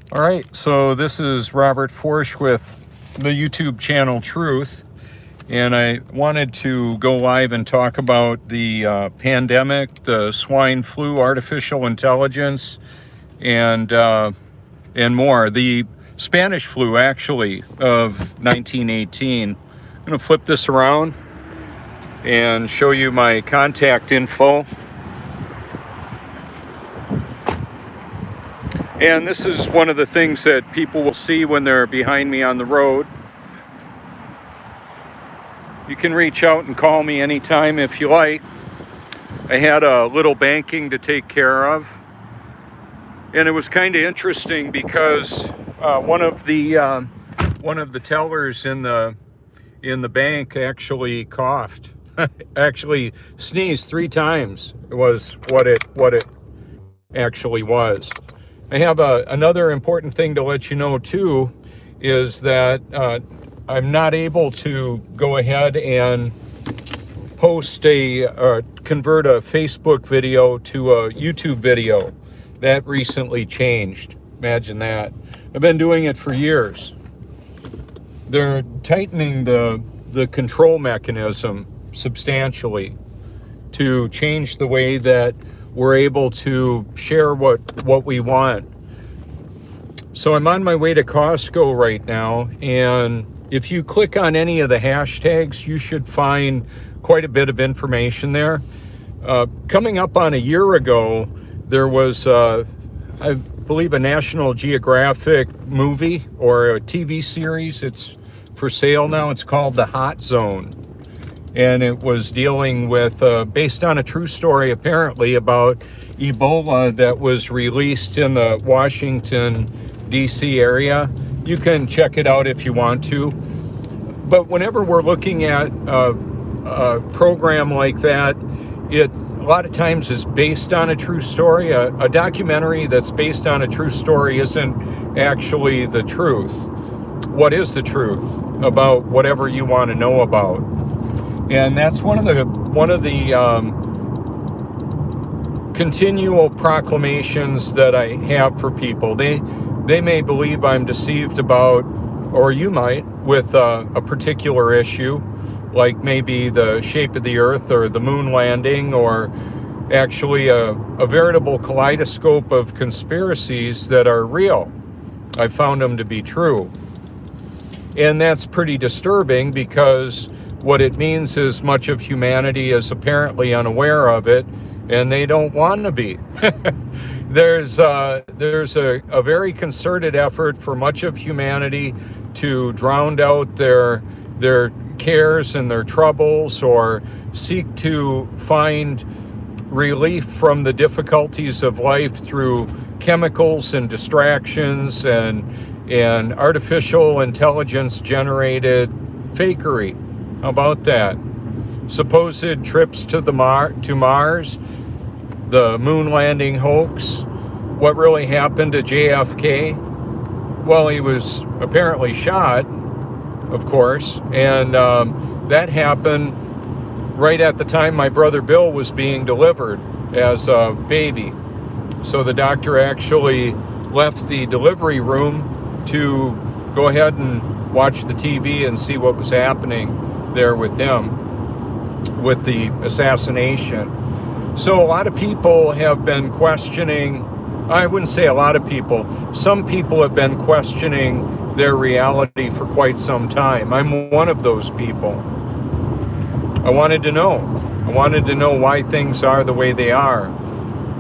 All right, so this is Robert Forsch with the YouTube channel Truth, and I wanted to go live and talk about the pandemic, the swine flu, artificial intelligence, and more. The Spanish flu, actually, of 1918. I'm going to flip this around and show you my contact info. And this is one of the things that people will see when they're behind me on the road. You can reach out and call me anytime if you like. I had a little banking to take care of. And it was kind of interesting because one of the tellers in the bank actually coughed. Actually sneezed 3 times was what it actually was. I have another important thing to let you know too, is that I'm not able to go ahead and post convert a Facebook video to a YouTube video. That recently changed. Imagine that. I've been doing it for years. They're tightening the control mechanism substantially to change the way that we're able to share what we want. So I'm on my way to Costco right now, and if you click on any of the hashtags, you should find quite a bit of information there. Coming up on a year ago, there was, I believe, a National Geographic movie or a TV series. It's for sale now. It's called The Hot Zone. And it was dealing with, based on a true story apparently, about Ebola that was released in the Washington, D.C. area. You can check it out if you want to. But whenever we're looking at a program like that, it a lot of times is based on a true story. A documentary that's based on a true story isn't actually the truth. What is the truth about whatever you want to know about? And that's one of the continual proclamations that I have for people. They may believe I'm deceived about, or you might, with a particular issue, like maybe the shape of the earth or the moon landing, or actually a veritable kaleidoscope of conspiracies that are real. I found them to be true. And that's pretty disturbing, because what it means is much of humanity is apparently unaware of it, and they don't want to be. There's a very concerted effort for much of humanity to drown out their cares and their troubles, or seek to find relief from the difficulties of life through chemicals and distractions and artificial intelligence generated fakery. How about that? Supposed trips to Mars, the moon landing hoax. What really happened to JFK? Well, he was apparently shot, of course, and that happened right at the time my brother Bill was being delivered as a baby. So the doctor actually left the delivery room to go ahead and watch the TV and see what was happening there with him, with the assassination. So a lot of people have been questioning, I wouldn't say a lot of people, some people have been questioning their reality for quite some time. I'm one of those people. I wanted to know why things are the way they are.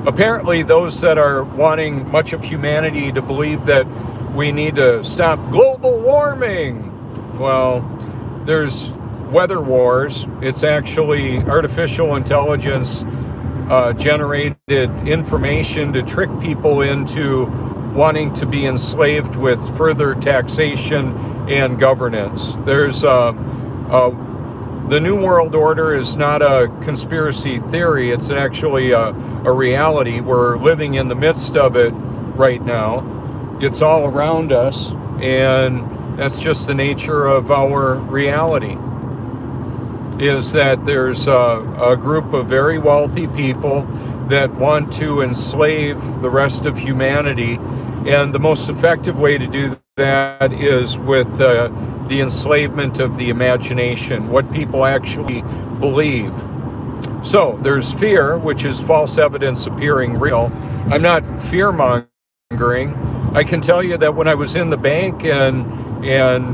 Apparently, those that are wanting much of humanity to believe that we need to stop global warming, well, there's weather wars. It's actually artificial intelligence generated information to trick people into wanting to be enslaved with further taxation and governance. There's the New World Order is not a conspiracy theory. It's actually a reality. We're living in the midst of it right now. It's all around us, and that's just the nature of our reality, is that there's a group of very wealthy people that want to enslave the rest of humanity And the most effective way to do that is with the enslavement of the imagination, what people actually believe. So there's fear, which is false evidence appearing real. I'm not fear-mongering. I can tell you that when I was in the bank and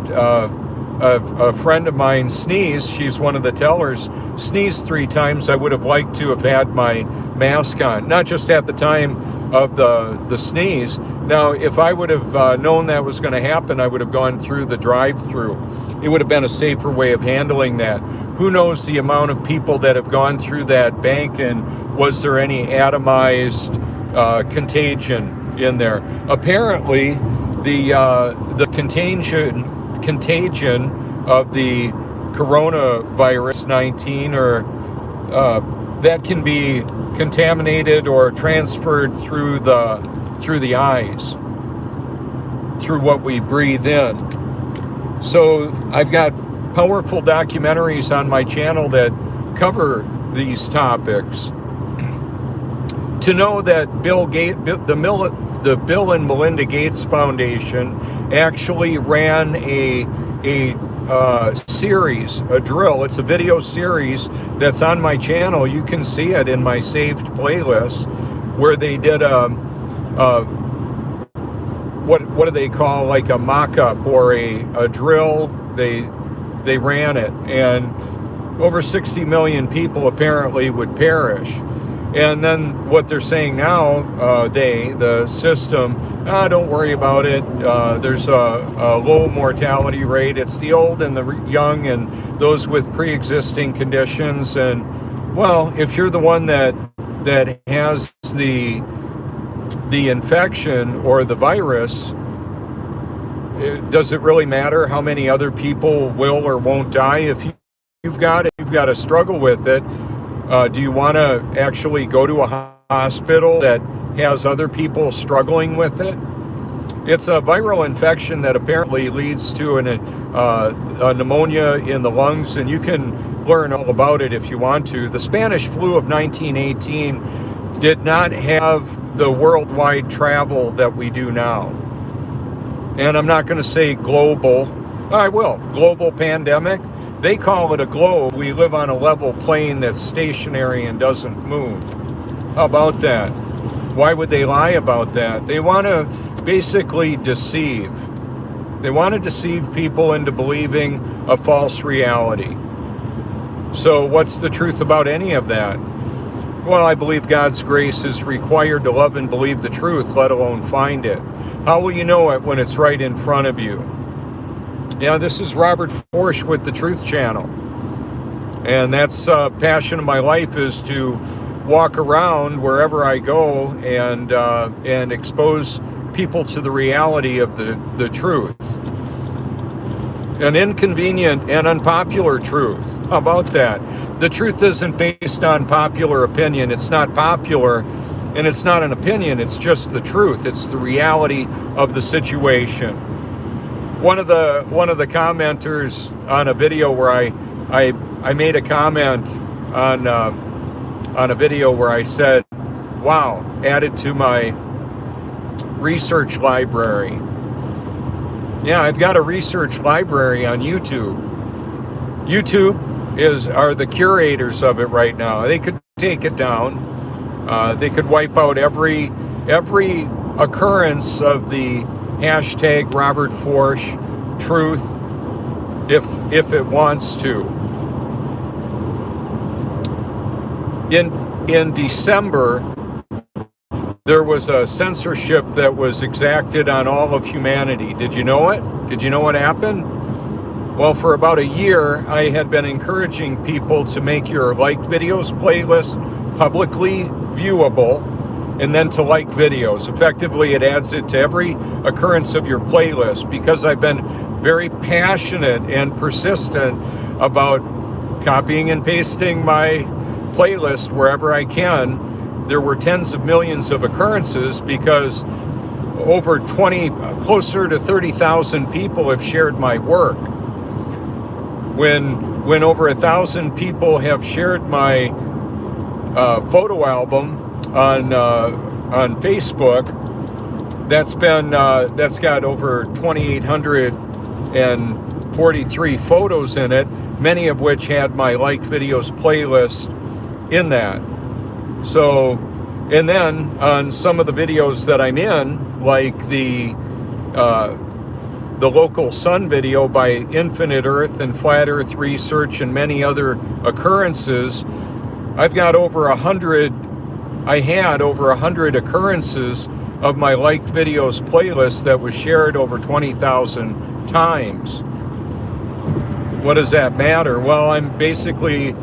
a friend of mine sneezed, she's one of the tellers, sneezed 3 times, I would have liked to have had my mask on, not just at the time of the sneeze. Now, if I would have known that was going to happen, I would have gone through the drive-through. It would have been a safer way of handling that. Who knows the amount of people that have gone through that bank, and was there any atomized contagion in there? Apparently, the contagion of the coronavirus 19 or that can be contaminated or transferred through the eyes, through what we breathe in. So I've got powerful documentaries on my channel that cover these topics. To know that the Bill and Melinda Gates Foundation actually ran a series, a drill. It's a video series that's on my channel. You can see it in my saved playlist, where they did what do they call, like a mock-up or a drill. They ran it, and over 60 million people apparently would perish. And then what they're saying now, the system, don't worry about it. There's a low mortality rate. It's the old and the young and those with pre-existing conditions. And well, if you're the one that has the infection or the virus, does it really matter how many other people will or won't die? If you've got it, you've got to struggle with it. Do you want to actually go to a hospital that has other people struggling with it? It's a viral infection that apparently leads to a pneumonia in the lungs, and you can learn all about it if you want to. The Spanish flu of 1918 did not have the worldwide travel that we do now. And I'm not going to say global. I will. Global pandemic. They call it a globe. We live on a level plane that's stationary and doesn't move. How about that? Why would they lie about that? They want to basically deceive. They want to deceive people into believing a false reality. So what's the truth about any of that? Well, I believe God's grace is required to love and believe the truth, let alone find it. How will you know it when it's right in front of you? Yeah, this is Robert Forsch with the Truth Channel. And that's passion of my life, is to walk around wherever I go and expose people to the reality of the truth. An inconvenient and unpopular truth. How about that? The truth isn't based on popular opinion. It's not popular, and it's not an opinion. It's just the truth. It's the reality of the situation. One of the commenters on a video where I made a comment on a video where I said, "Wow," added to my research library. Yeah, I've got a research library on YouTube. YouTube are the curators of it right now. They could take it down. They could wipe out every occurrence of the hashtag Robert Forsch truth if it wants to. In December, there was a censorship that was exacted on all of humanity. Did you know it? Did you know what happened? Well, for about a year, I had been encouraging people to make your liked videos playlist publicly viewable, and then to like videos. Effectively, it adds it to every occurrence of your playlist, because I've been very passionate and persistent about copying and pasting my playlist wherever I can. There were tens of millions of occurrences because over closer to 30,000 people have shared my work. When over 1,000 people have shared my photo album on Facebook, That's got over 2,843 photos in it, many of which had my like videos playlist in that. So, and then on some of the videos that I'm in, like the local sun video by Infinite Earth and Flat Earth Research and many other occurrences, I've got over 100. I had over 100 occurrences of my liked videos playlist that was shared over 20,000 times. What does that matter? Well, I'm basically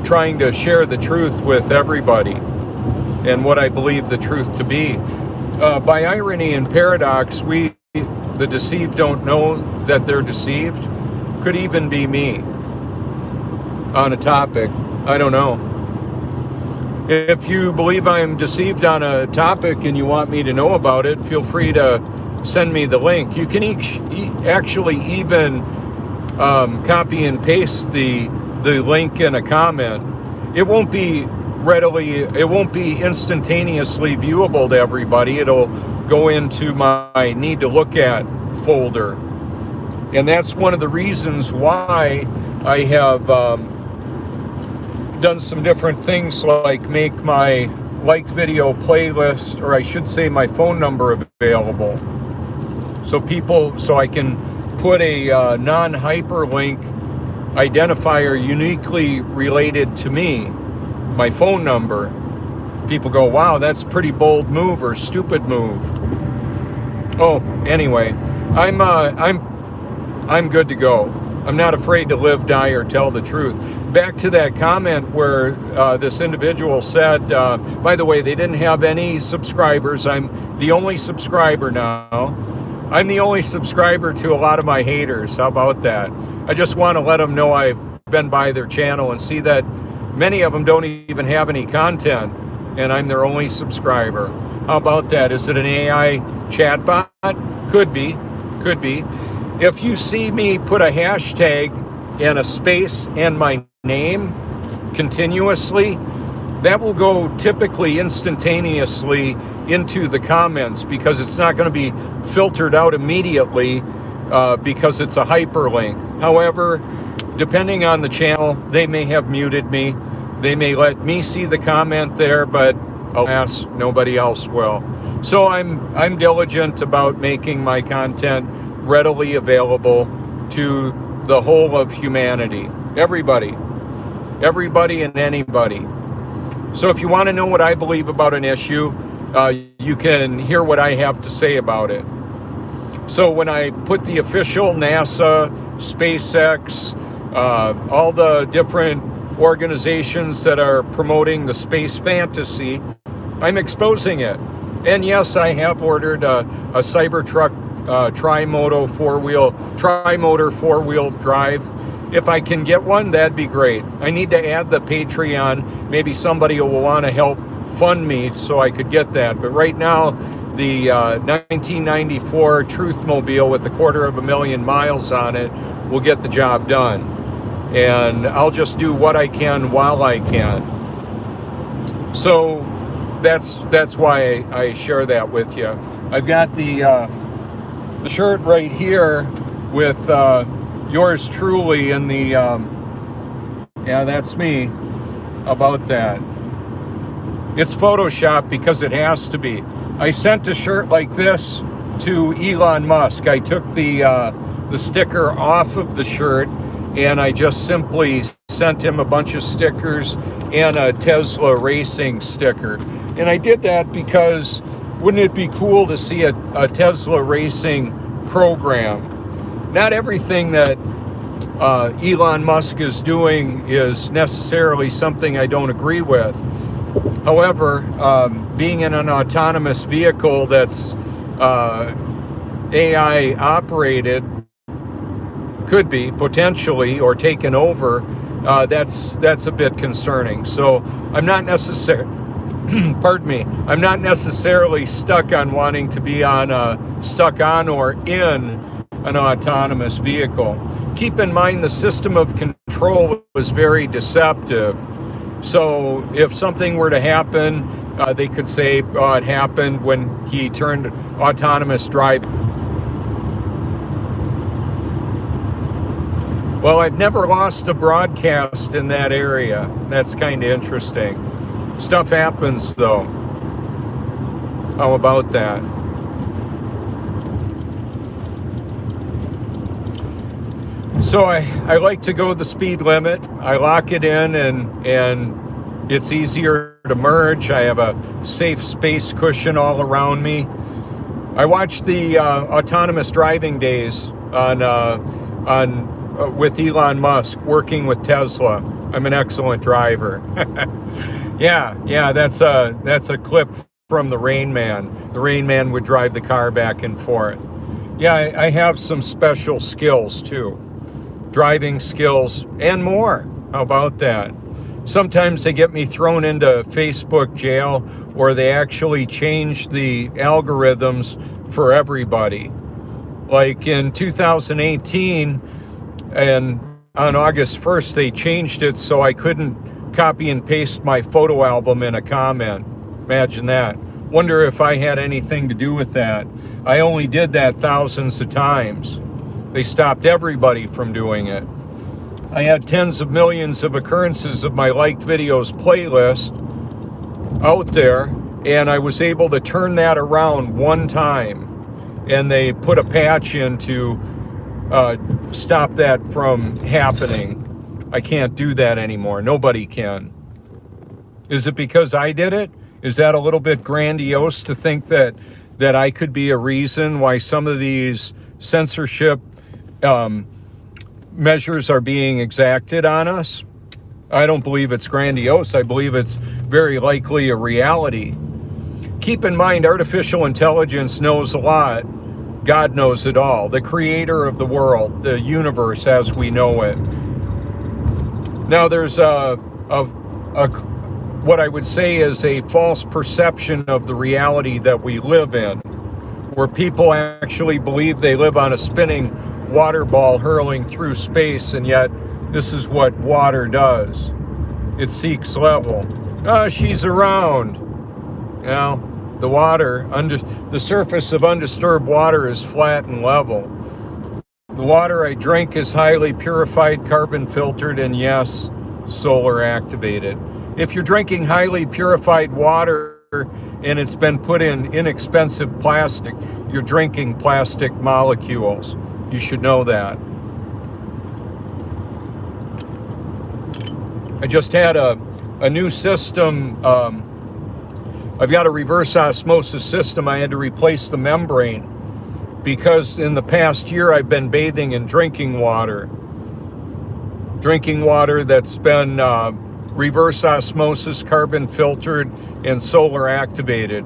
trying to share the truth with everybody and what I believe the truth to be. By irony and paradox, we, the deceived, don't know that they're deceived. Could even be me on a topic. I don't know. If you believe I'm deceived on a topic and you want me to know about it, feel free to send me the link. You can actually even copy and paste the link in a comment. It won't be instantaneously viewable to everybody. It'll go into my need to look at folder. And that's one of the reasons why I have done some different things, like make my liked video playlist, or I should say my phone number, available. So I can put a non-hyperlink identifier uniquely related to me, my phone number. People go, wow, that's a pretty bold move or stupid move. Oh, anyway, I'm good to go. I'm not afraid to live, die, or tell the truth. Back to that comment where this individual said, by the way, they didn't have any subscribers. I'm the only subscriber now. I'm the only subscriber to a lot of my haters. How about that? I just want to let them know I've been by their channel and see that many of them don't even have any content, and I'm their only subscriber. How about that? Is it an AI chatbot? Could be. If you see me put a hashtag and a space and my name continuously, that will go typically instantaneously into the comments, because it's not going to be filtered out immediately because it's a hyperlink. However, depending on the channel, they may have muted me. They may let me see the comment there, but alas, nobody else will. So I'm diligent about making my content readily available to the whole of humanity, everybody and anybody. So if you want to know what I believe about an issue, you can hear what I have to say about it. So when I put the official NASA, SpaceX, all the different organizations that are promoting the space fantasy, I'm exposing it. And yes, I have ordered a Cybertruck tri-motor four-wheel drive. If I can get one, that'd be great. I need to add the Patreon. Maybe somebody will want to help fund me so I could get that. But right now, the 1994 Truthmobile with 250,000 miles on it will get the job done. And I'll just do what I can while I can. So that's why I share that with you. I've got the shirt right here with yours truly in the yeah, that's me. About that, it's Photoshop because it has to be. I sent a shirt like this to Elon Musk. I took the sticker off of the shirt, and I just simply sent him a bunch of stickers and a Tesla racing sticker. And I did that because wouldn't it be cool to see a Tesla racing program? Not everything that Elon Musk is doing is necessarily something I don't agree with. However, being in an autonomous vehicle that's AI operated, could be potentially, or taken over, that's a bit concerning. So I'm not necessarily I'm not necessarily stuck on wanting to be stuck on or in an autonomous vehicle. Keep in mind the system of control is very deceptive. So if something were to happen They could say it happened when he turned autonomous driving. Well, I've never lost a broadcast in that area. That's kind of interesting. Stuff happens, though. How about that? So I like to go the speed limit. I lock it in, and it's easier to merge. I have a safe space cushion all around me. I watched the autonomous driving days with Elon Musk working with Tesla. I'm an excellent driver. Yeah, that's a clip from the Rain Man. The Rain Man would drive the car back and forth. Yeah, I have some special skills too. Driving skills and more. How about that? Sometimes they get me thrown into Facebook jail, or they actually change the algorithms for everybody. Like in 2018, and on August 1st, they changed it so I couldn't copy and paste my photo album in a comment. Imagine that. Wonder if I had anything to do with that. I only did that thousands of times. They stopped everybody from doing it. I had tens of millions of occurrences of my liked videos playlist out there, and I was able to turn that around one time. And they put a patch in to stop that from happening. I can't do that anymore. Nobody can. Is it because I did it? Is that a little bit grandiose to think that I could be a reason why some of these censorship measures are being exacted on us? I don't believe it's grandiose. I believe it's very likely a reality. Keep in mind, artificial intelligence knows a lot. God knows it all. The creator of the world, the universe as we know it. Now there's what I would say is a false perception of the reality that we live in, where people actually believe they live on a spinning water ball hurling through space, and yet this is what water does. It seeks level. She's around. Now, the water, the surface of undisturbed water is flat and level. The water I drink is highly purified, carbon filtered, and yes, solar activated. If you're drinking highly purified water and it's been put in inexpensive plastic, you're drinking plastic molecules. You should know that. I just had a new system. I've got a reverse osmosis system. I had to replace the membrane because in the past year I've been bathing in drinking water that's been reverse osmosis, carbon filtered, and solar activated.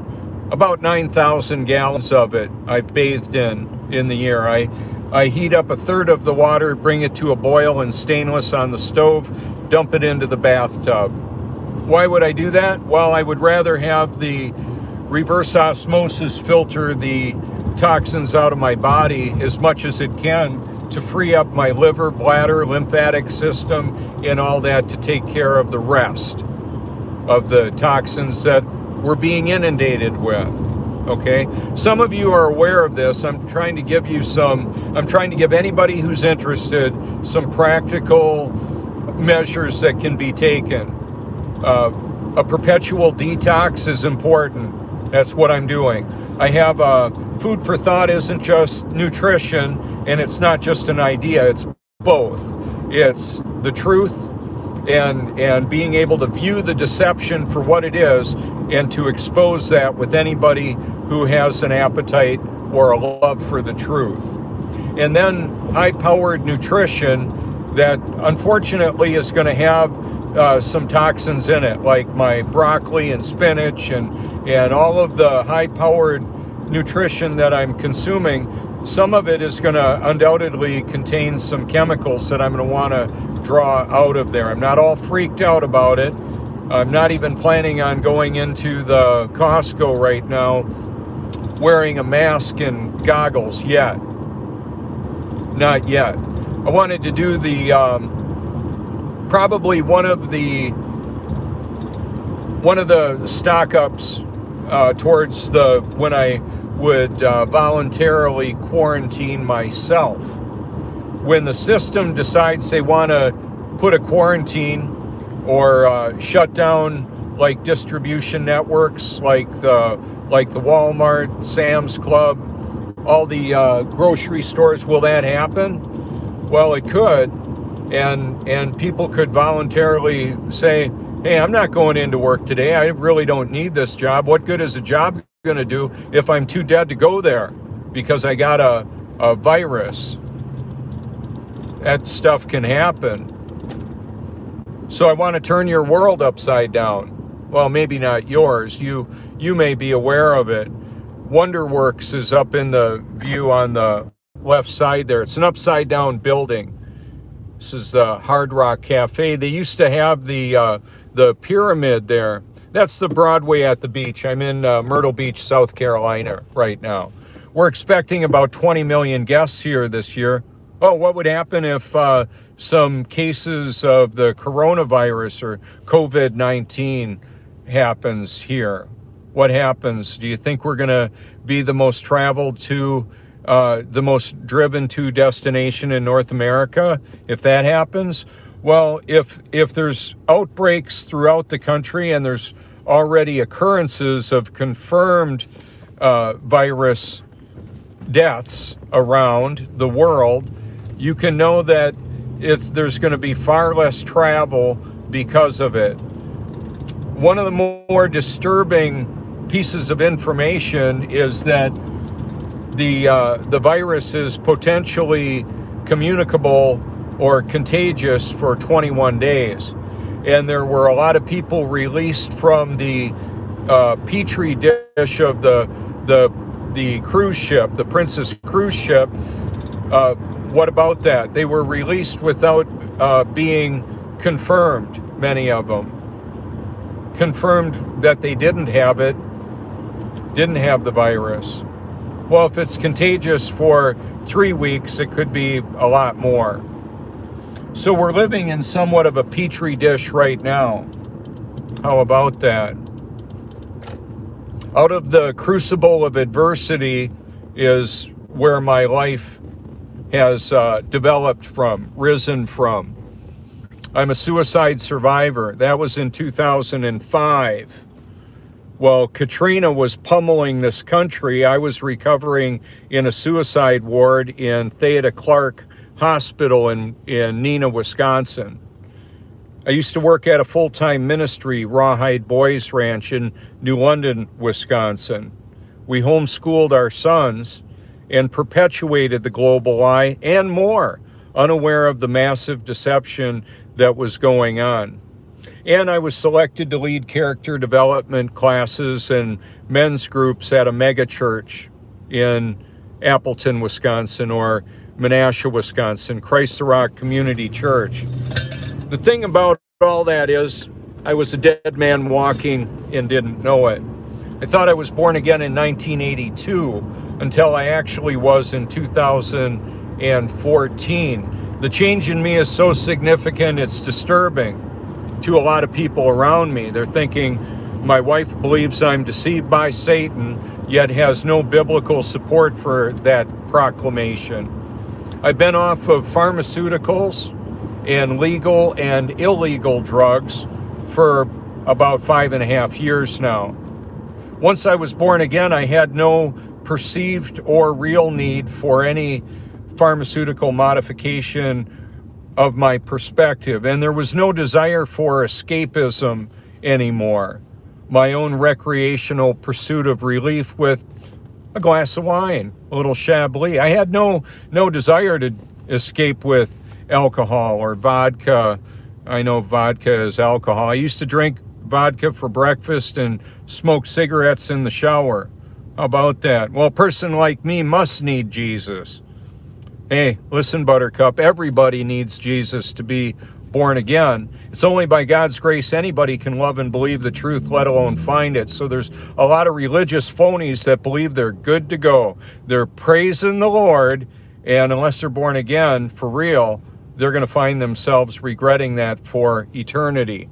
About 9,000 gallons of it I've bathed in the year. I heat up a third of the water, bring it to a boil in stainless on the stove, dump it into the bathtub. Why would I do that? Well, I would rather have the reverse osmosis filter the toxins out of my body as much as it can to free up my liver, bladder, lymphatic system, and all that to take care of the rest of the toxins that we're being inundated with. Okay? Some of you are aware of this. I'm trying to give anybody who's interested some practical measures that can be taken. A perpetual detox is important. That's what I'm doing. I have food for thought isn't just nutrition, and it's not just an idea. It's both. It's the truth and being able to view the deception for what it is and to expose that with anybody who has an appetite or a love for the truth. And then high-powered nutrition that unfortunately is going to have some toxins in it, like my broccoli and spinach and all of the high-powered nutrition that I'm consuming. Some of it is going to undoubtedly contain some chemicals that I'm going to want to draw out of there. I'm not all freaked out about it. I'm not even planning on going into the Costco right now wearing a mask and goggles yet. Not yet. I wanted to do the probably one of the one of the stock ups towards when I would voluntarily quarantine myself. When the system decides they want to put a quarantine or shut down like distribution networks like the Walmart, Sam's Club, all the grocery stores, will that happen? Well, it could, and people could voluntarily say, hey, I'm not going into work today. I really don't need this job. What good is a job going to do if I'm too dead to go there because I got a virus? That stuff can happen. So I want to turn your world upside down. Well, maybe not yours. You may be aware of it. WonderWorks is up in the view on the left side there. It's an upside down building. This is the Hard Rock Cafe. They used to have the pyramid there. That's the Broadway at the beach. I'm in Myrtle Beach, South Carolina right now. We're expecting about 20 million guests here this year. Oh, what would happen if some cases of the coronavirus or COVID-19 happens here? What happens? Do you think we're going to be the most traveled to, the most driven to destination in North America if that happens? Well, if there's outbreaks throughout the country and there's already occurrences of confirmed virus deaths around the world, you can know that there's going to be far less travel because of it. One of the more disturbing pieces of information is that the virus is potentially communicable or contagious for 21 days. And there were a lot of people released from the petri dish of the cruise ship, the Princess cruise ship. What about that? They were released without being confirmed, many of them. Confirmed that they didn't have the virus. Well, if it's contagious for 3 weeks, it could be a lot more. So we're living in somewhat of a petri dish right now. How about that? Out of the crucible of adversity is where my life has developed from, risen from. I'm a suicide survivor. That was in 2005. Well, Katrina was pummeling this country. I was recovering in a suicide ward in Theda Clark Hospital in Neenah, Wisconsin. I used to work at a full-time ministry, Rawhide Boys Ranch in New London, Wisconsin. We homeschooled our sons and perpetuated the global lie and more, unaware of the massive deception that was going on. And I was selected to lead character development classes and men's groups at a mega church in Appleton, Wisconsin, or Menasha, Wisconsin, Christ the Rock Community Church. The thing about all that is I was a dead man walking and didn't know it. I thought I was born again in 1982 until I actually was in 2014. The change in me is so significant, it's disturbing to a lot of people around me. They're thinking my wife believes I'm deceived by Satan, yet has no biblical support for that proclamation. I've been off of pharmaceuticals and legal and illegal drugs for about 5.5 years now. Once I was born again, I had no perceived or real need for any pharmaceutical modification of my perspective, and there was no desire for escapism anymore. My own recreational pursuit of relief with a glass of wine, a little Chablis. I had no desire to escape with alcohol or vodka. I know vodka is alcohol. I used to drink vodka for breakfast and smoke cigarettes in the shower. How about that? Well, a person like me must need Jesus. Hey, listen, Buttercup, everybody needs Jesus to be born again. It's only by God's grace anybody can love and believe the truth, let alone find it. So there's a lot of religious phonies that believe they're good to go. They're praising the Lord, and unless they're born again for real, they're going to find themselves regretting that for eternity.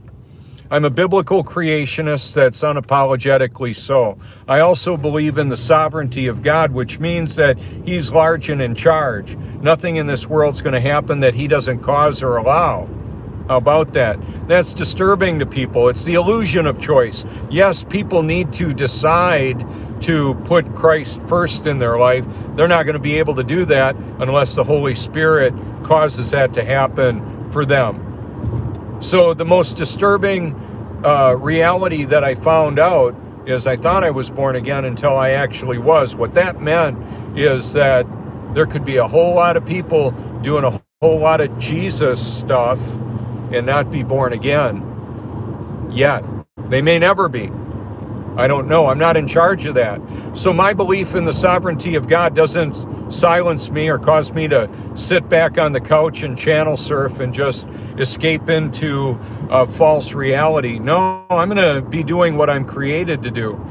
I'm a biblical creationist that's unapologetically so. I also believe in the sovereignty of God, which means that he's large and in charge. Nothing in this world's going to happen that he doesn't cause or allow. How about that? That's disturbing to people. It's the illusion of choice. Yes, people need to decide to put Christ first in their life. They're not going to be able to do that unless the Holy Spirit causes that to happen for them. So the most disturbing reality that I found out is I thought I was born again until I actually was. What that meant is that there could be a whole lot of people doing a whole lot of Jesus stuff and not be born again yet. They may never be. I don't know. I'm not in charge of that. So my belief in the sovereignty of God doesn't silence me or cause me to sit back on the couch and channel surf and just escape into a false reality. No, I'm going to be doing what I'm created to do.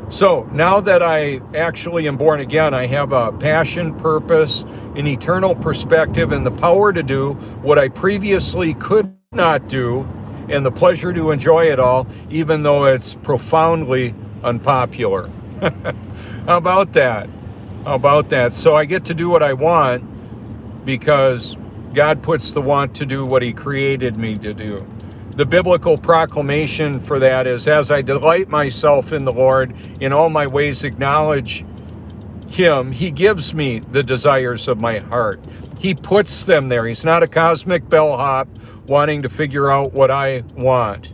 So now that I actually am born again, I have a passion, purpose, an eternal perspective, and the power to do what I previously could not do, and the pleasure to enjoy it all, even though it's profoundly unpopular. How about that? How about that? So I get to do what I want because God puts the want to do what he created me to do. The biblical proclamation for that is, as I delight myself in the Lord, in all my ways acknowledge him, he gives me the desires of my heart. He puts them there. He's not a cosmic bellhop wanting to figure out what I want.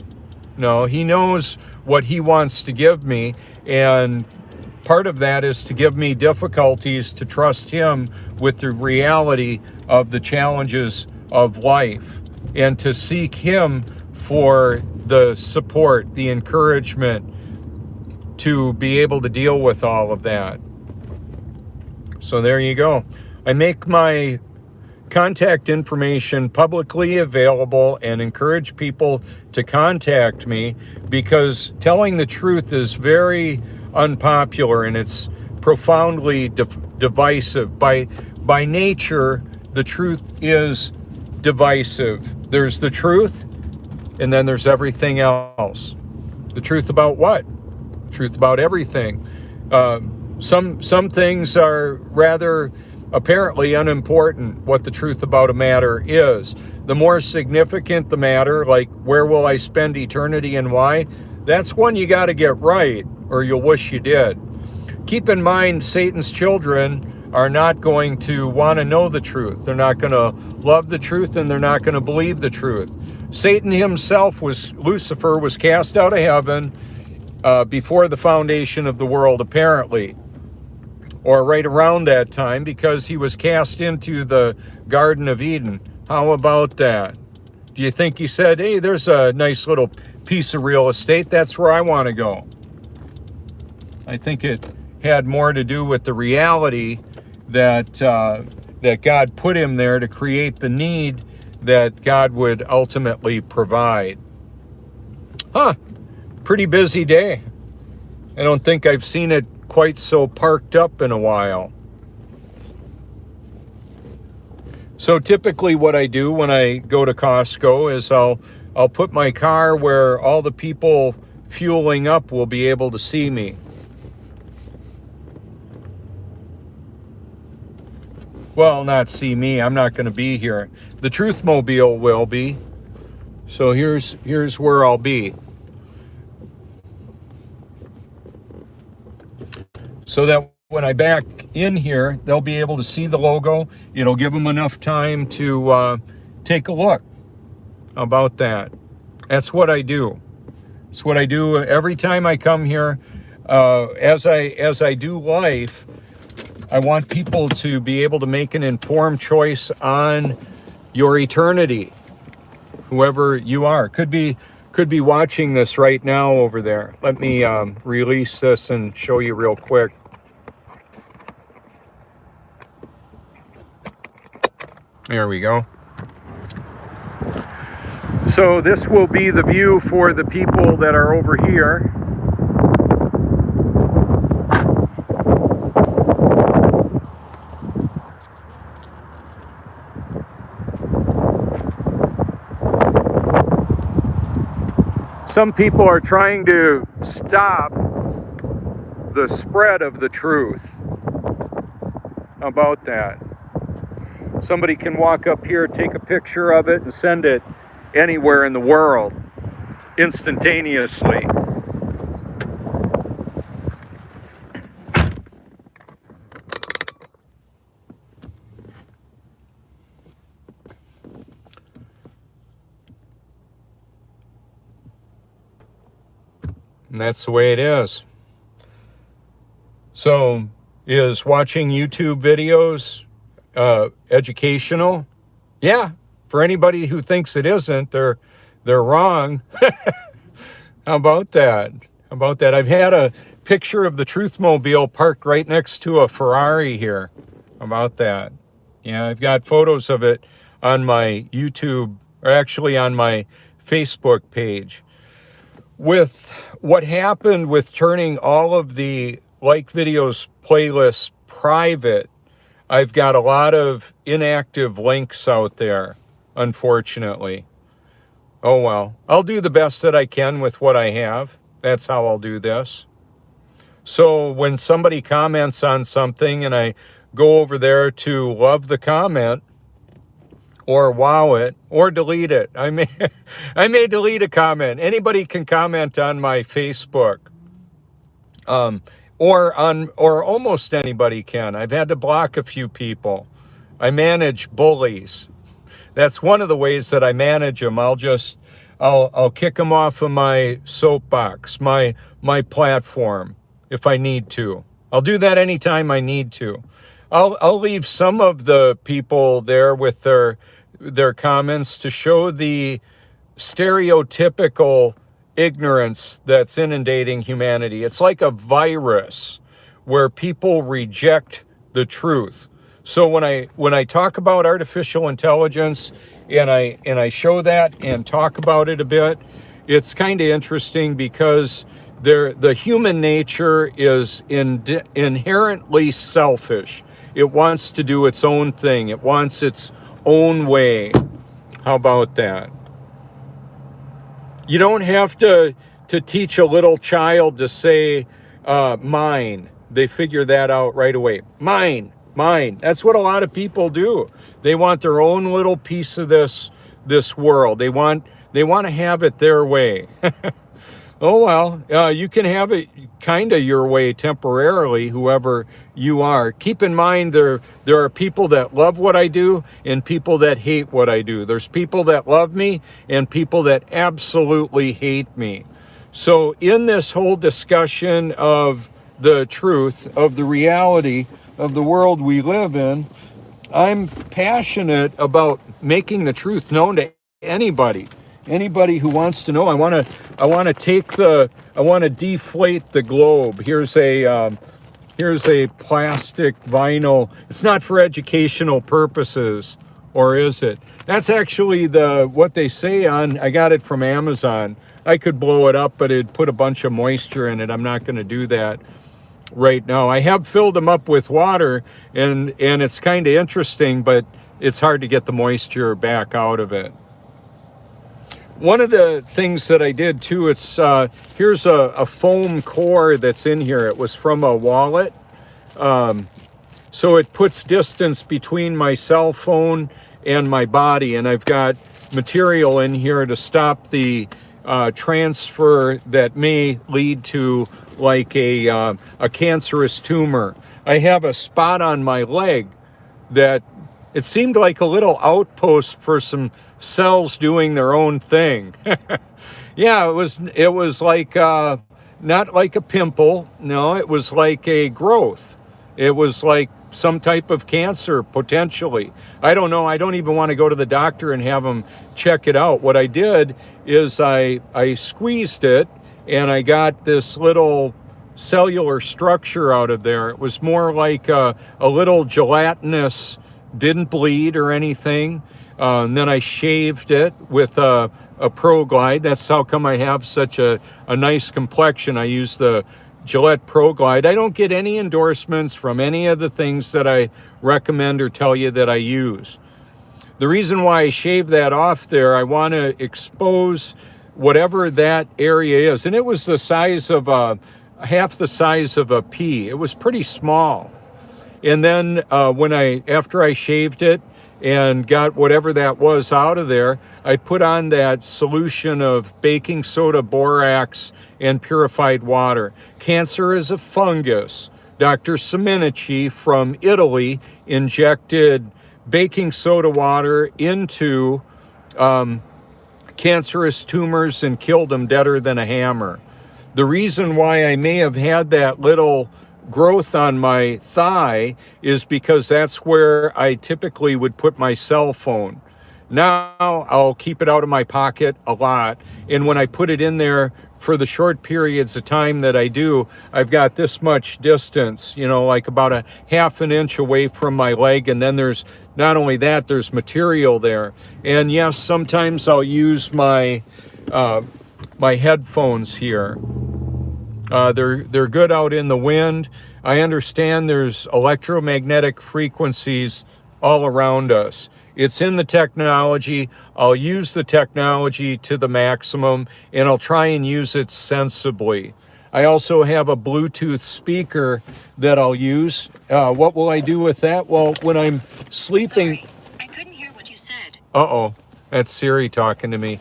No, he knows what he wants to give me, and part of that is to give me difficulties to trust him with the reality of the challenges of life, and to seek him for the support, the encouragement to be able to deal with all of that. So there you go. I make my contact information publicly available and encourage people to contact me because telling the truth is very unpopular and it's profoundly divisive. By nature, the truth is divisive. There's the truth, and then there's everything else. The truth about what? The truth about everything. Some things are rather apparently unimportant, what the truth about a matter is. The more significant the matter, like where will I spend eternity and why, that's one you got to get right, or you'll wish you did. Keep in mind, Satan's children are not going to want to know the truth. They're not going to love the truth, and they're not going to believe the truth. Satan himself, Lucifer, was cast out of heaven before the foundation of the world, apparently, or right around that time, because he was cast into the Garden of Eden. How about that? Do you think he said, hey, there's a nice little piece of real estate, that's where I want to go? I think it had more to do with the reality that that God put him there to create the need that God would ultimately provide. Pretty busy day. I don't think I've seen it quite so parked up in a while. So typically what I do when I go to Costco is I'll put my car where all the people fueling up will be able to see me. Well, not see me. I'm not going to be here. The Truthmobile will be. So here's where I'll be. So that when I back in here, they'll be able to see the logo. It'll give them enough time to take a look. How about that? That's what I do. It's what I do every time I come here. As I do life, I want people to be able to make an informed choice on your eternity, whoever you are. Could be watching this right now over there. Let me release this and show you real quick. There we go. So this will be the view for the people that are over here. some people are trying to stop the spread of the truth. How about that? Somebody can walk up here, take a picture of it, and send it anywhere in the world instantaneously. And that's the way it is. So, is watching YouTube videos educational? Yeah. For anybody who thinks it isn't, they're wrong. How about that? How about that? I've had a picture of the Truthmobile parked right next to a Ferrari here. How about that? Yeah, I've got photos of it on my YouTube, or actually on my Facebook page. With what happened with turning all of the like videos playlists private, I've got a lot of inactive links out there, unfortunately. Oh well, I'll do the best that I can with what I have. That's how I'll do this. So when somebody comments on something and I go over there to love the comment, or wow it, or delete it. I may delete a comment. Anybody can comment on my Facebook. Or almost anybody can. I've had to block a few people. I manage bullies. That's one of the ways that I manage them. I'll kick them off of my soapbox, my platform, if I need to. I'll do that anytime I need to. I'll leave some of the people there with their comments to show the stereotypical ignorance that's inundating humanity. It's like a virus where people reject the truth. So when I talk about artificial intelligence and I show that and talk about it a bit, it's kind of interesting because the human nature is inherently selfish. It wants to do its own thing. It wants its own way. How about that? You don't have to teach a little child to say mine. They figure that out right away. Mine. That's what a lot of people do. They want their own little piece of this world. They want to have it their way. Oh well, you can have it kind of your way temporarily, whoever you are. Keep in mind there are people that love what I do and people that hate what I do. There's people that love me and people that absolutely hate me. So in this whole discussion of the truth, of the reality of the world we live in, I'm passionate about making the truth known to anybody who wants to know. I want to deflate the globe. Here's a plastic vinyl. It's not for educational purposes, or is it? That's actually what they say on. I got it from Amazon. I could blow it up, but it'd put a bunch of moisture in it. I'm not going to do that right now. I have filled them up with water, and it's kind of interesting, but it's hard to get the moisture back out of it. One of the things that I did too, here's a foam core that's in here. It was from a wallet. So it puts distance between my cell phone and my body. And I've got material in here to stop the transfer that may lead to like a cancerous tumor. I have a spot on my leg that it seemed like a little outpost for some cells doing their own thing. Yeah, it was like not like a pimple. No, it was like a growth. It was like some type of cancer potentially. I don't know. I don't even want to go to the doctor and have them check it out. What I did is I squeezed it and I got this little cellular structure out of there. It was more like a little gelatinous, didn't bleed or anything. And then I shaved it with a ProGlide. That's how come I have such a nice complexion. I use the Gillette ProGlide. I don't get any endorsements from any of the things that I recommend or tell you that I use. The reason why I shave that off there, I want to expose whatever that area is. And it was the size of half the size of a pea. It was pretty small. And then after I shaved it and got whatever that was out of there, I put on that solution of baking soda, borax, and purified water. Cancer is a fungus. Dr. Semenici from Italy injected baking soda water into cancerous tumors and killed them deader than a hammer. The reason why I may have had that little growth on my thigh is because that's where I typically would put my cell phone. Now I'll keep it out of my pocket a lot, and when I put it in there for the short periods of time that I do, I've got this much distance, like about a half an inch away from my leg, and then there's not only that, there's material there. And yes, sometimes I'll use my my headphones here. They're good out in the wind. I understand there's electromagnetic frequencies all around us. It's in the technology. I'll use the technology to the maximum, and I'll try and use it sensibly. I also have a Bluetooth speaker that I'll use. What will I do with that? Well, when I'm sleeping... Sorry, I couldn't hear what you said. Uh-oh, that's Siri talking to me.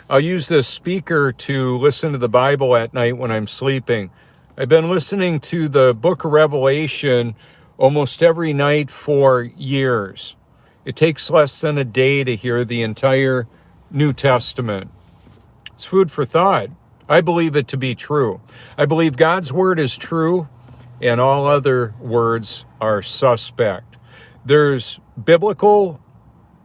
I'll use this speaker to listen to the Bible at night when I'm sleeping. I've been listening to the book of Revelation almost every night for years. It takes less than a day to hear the entire New Testament. It's food for thought. I believe it to be true. I believe God's word is true and all other words are suspect. There's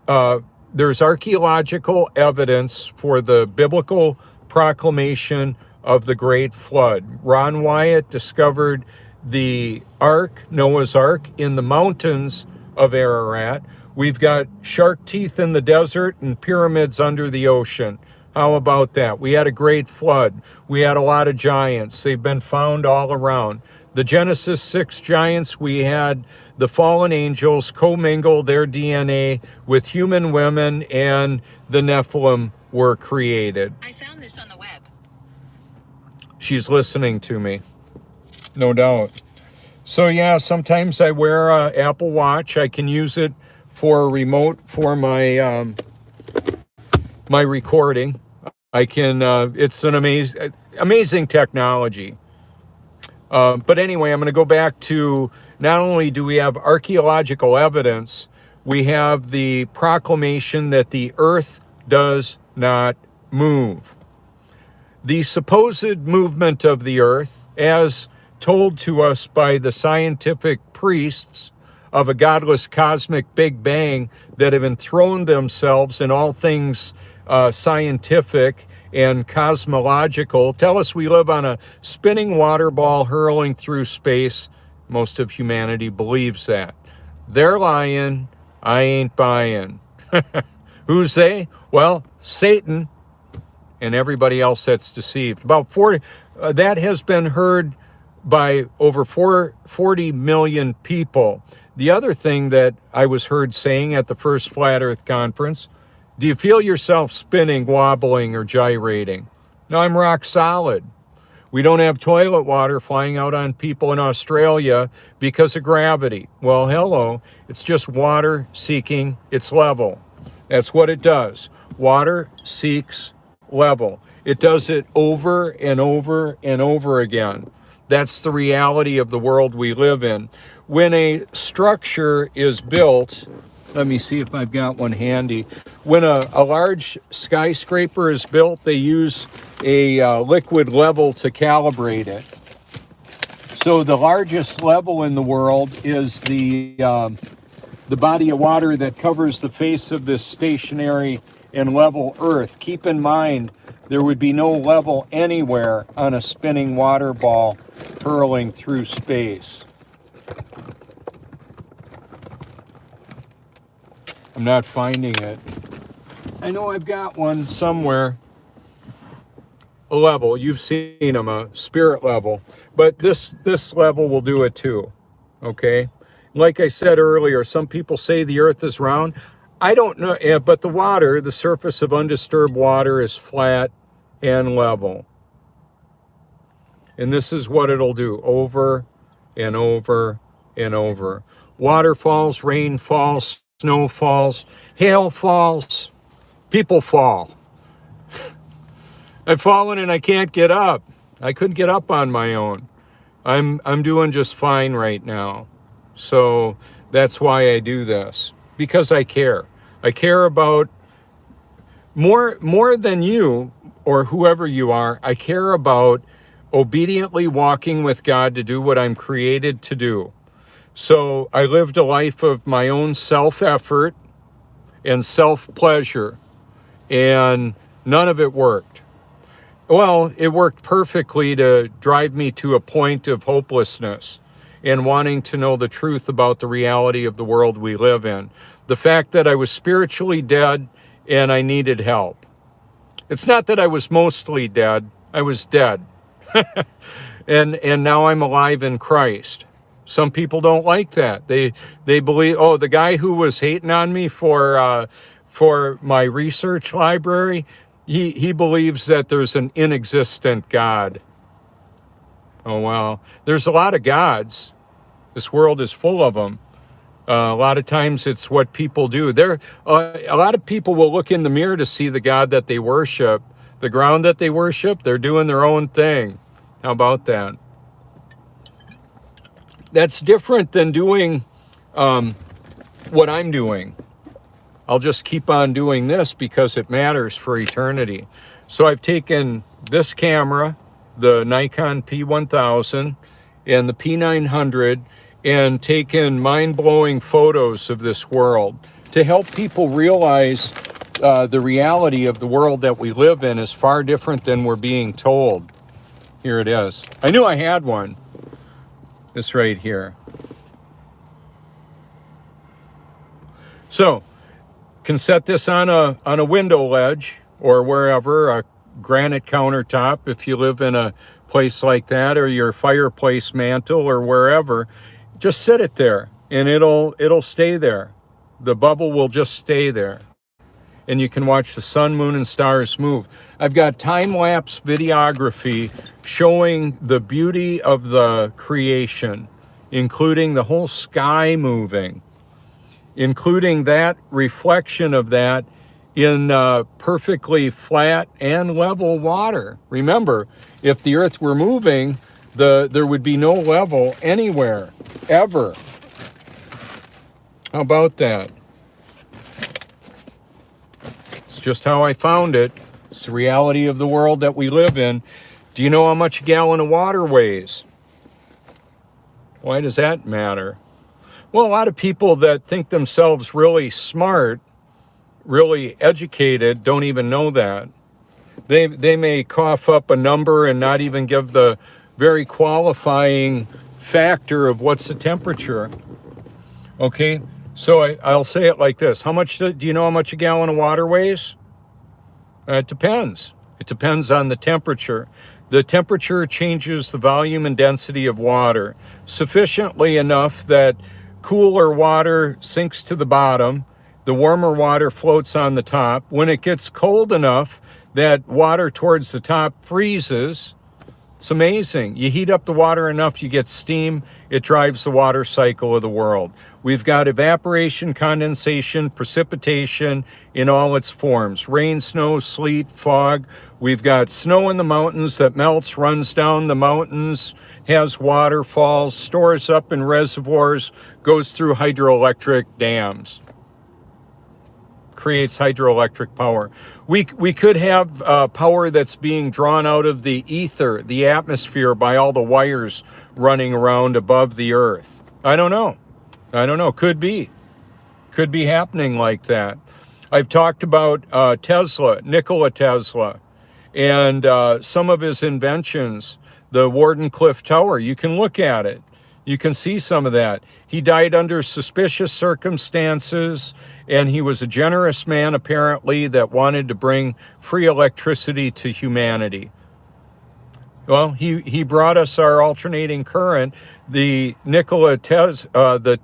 archaeological evidence for the biblical proclamation of the Great Flood. Ron Wyatt discovered the Ark, Noah's Ark, in the mountains of Ararat. We've got shark teeth in the desert and pyramids under the ocean. How about that? We had a great flood. We had a lot of giants. They've been found all around. The Genesis 6 giants, we had the fallen angels commingle their DNA with human women, and the Nephilim were created. I found this on the web. She's listening to me, no doubt. So yeah, sometimes I wear an Apple Watch. I can use it for a remote for my my recording. I can. It's an amazing technology. But anyway, I'm going to go back to, not only do we have archaeological evidence, we have the proclamation that the earth does not move. The supposed movement of the earth, as told to us by the scientific priests of a godless cosmic Big Bang that have enthroned themselves in all things scientific and cosmological, tell us we live on a spinning water ball hurling through space. Most of humanity believes that. They're lying. I ain't buying. Who's they? Well, Satan and everybody else that's deceived. About 40, that has been heard by over 40 million people. The other thing that I was heard saying at the first Flat Earth Conference, do you feel yourself spinning, wobbling, or gyrating? No, I'm rock solid. We don't have toilet water flying out on people in Australia because of gravity. Well, hello, it's just water seeking its level. That's what it does. Water seeks level. It does it over and over and over again. That's the reality of the world we live in. When a structure is built, let me see if I've got one handy. When a large skyscraper is built, they use a liquid level to calibrate it. So the largest level in the world is the body of water that covers the face of this stationary and level Earth. Keep in mind, there would be no level anywhere on a spinning water ball hurling through space. I'm not finding it. I know I've got one somewhere. A level, you've seen them, a spirit level. But this level will do it too, okay? Like I said earlier, some people say the earth is round. I don't know, but the water, the surface of undisturbed water is flat and level. And this is what it'll do over and over and over. Water falls, rain falls, snow falls, hail falls, people fall. I've fallen and I can't get up. I couldn't get up on my own. I'm doing just fine right now. So that's why I do this, because I care. I care about more than you or whoever you are. I care about obediently walking with God to do what I'm created to do. So I lived a life of my own self-effort and self-pleasure, and none of it worked. Well, it worked perfectly to drive me to a point of hopelessness and wanting to know the truth about the reality of the world we live in. The fact that I was spiritually dead and I needed help. It's not that I was mostly dead, I was dead. and now I'm alive in Christ. Some people don't like that. They believe, oh, the guy who was hating on me for my research library, he believes that there's an inexistent God. Oh, well, there's a lot of gods. This world is full of them. A lot of times it's what people do. A lot of people will look in the mirror to see the God that they worship. The ground that they worship, they're doing their own thing. How about that? That's different than doing what I'm doing. I'll just keep on doing this because it matters for eternity. So I've taken this camera, the Nikon P1000 and the P900, and taken mind-blowing photos of this world to help people realize the reality of the world that we live in is far different than we're being told. Here it is. I knew I had one. This right here. So, can set this on a window ledge or wherever, a granite countertop if you live in a place like that, or your fireplace mantle or wherever. Just sit it there and it'll stay there. The bubble will just stay there. And you can watch the sun, moon, and stars move. I've got time-lapse videography showing the beauty of the creation, including the whole sky moving, including that reflection of that in perfectly flat and level water. Remember, if the earth were moving, there would be no level anywhere, ever. How about that? It's just how I found it. It's the reality of the world that we live in. Do you know how much a gallon of water weighs? Why does that matter? Well, a lot of people that think themselves really smart, really educated, don't even know that. They may cough up a number and not even give the very qualifying factor of what's the temperature. Okay, so I'll say it like this. Do you know how much a gallon of water weighs? It depends. It depends on the temperature. The temperature changes the volume and density of water sufficiently enough that cooler water sinks to the bottom, the warmer water floats on the top. When it gets cold enough that water towards the top freezes, it's amazing. You heat up the water enough, you get steam, it drives the water cycle of the world. We've got evaporation, condensation, precipitation in all its forms. Rain, snow, sleet, fog. We've got snow in the mountains that melts, runs down the mountains, has waterfalls, stores up in reservoirs, goes through hydroelectric dams, creates hydroelectric power. We could have power that's being drawn out of the ether, the atmosphere, by all the wires running around above the earth. I don't know. Could be happening like that. I've talked about Nikola Tesla, and some of his inventions, the Wardenclyffe Tower. You can look at it. You can see some of that. He died under suspicious circumstances, and he was a generous man, apparently, that wanted to bring free electricity to humanity. Well, he brought us our alternating current. The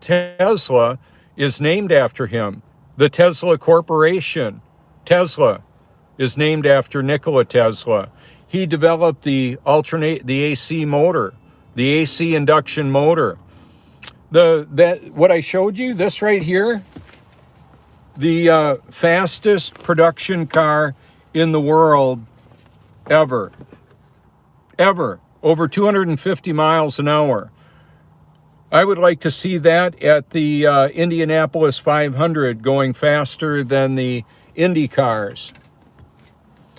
Tesla is named after him. The Tesla Corporation, Tesla, is named after Nikola Tesla. He developed the AC motor, the AC induction motor. What I showed you, this right here, the fastest production car in the world ever, over 250 miles an hour. I would like to see that at the Indianapolis 500 going faster than the Indy cars.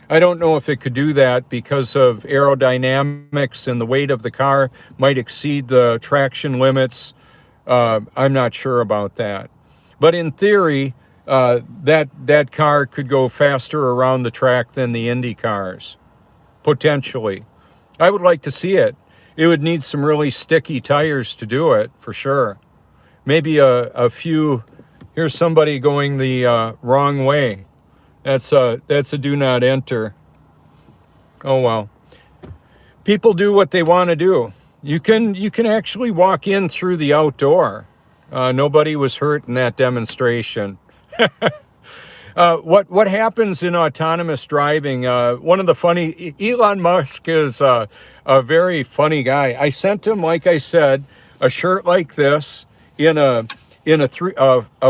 I don't know if it could do that because of aerodynamics and the weight of the car might exceed the traction limits. I'm not sure about that. But in theory, that car could go faster around the track than the Indy cars, potentially. I would like to see it. It would need some really sticky tires to do it, for sure. Maybe a few. Here's somebody going the wrong way. That's a do not enter. Oh well. People do what they want to do. You can actually walk in through the outdoor. Nobody was hurt in that demonstration. What happens in autonomous driving? One of the funny, Elon Musk is a very funny guy. I sent him, like I said, a shirt like this in a